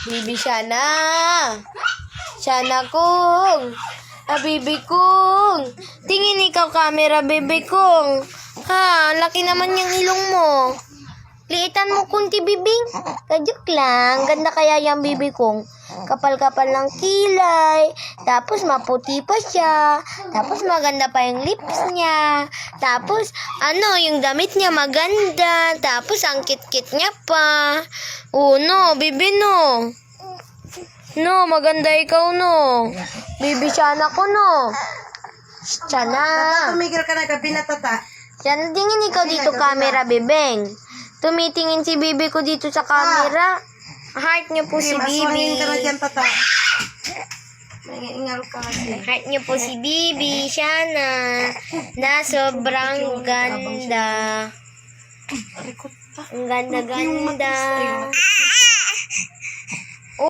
Bibi Shana. Shana kong. Bibi kong. Tingin ikaw camera, bibi kong. Ha, laki naman yung ilong mo. Liitan mo kunti, bibing. Kajuk lang. Ganda kaya yung bibi kong. Kapal-kapal ng kilay. Tapos maputi pa siya. Tapos maganda pa yung lips niya. Tapos, yung damit niya maganda. Tapos, ang kit-kit niya pa. Oh, no, bibi, no. No, maganda ikaw, no. Bibi Shana ko, no. Shana. Tumigil ka na gabi na tata. Shana, tingin ikaw dito camera, bibeng. Tumitingin si bibi ko dito sa camera. Heart niyo po si bibi. Maswangin ka na dyan tata. Nag-iingal ka kasi. Heart niyo po si bibi, Shana. Na sobrang ganda. Ang ganda-ganda.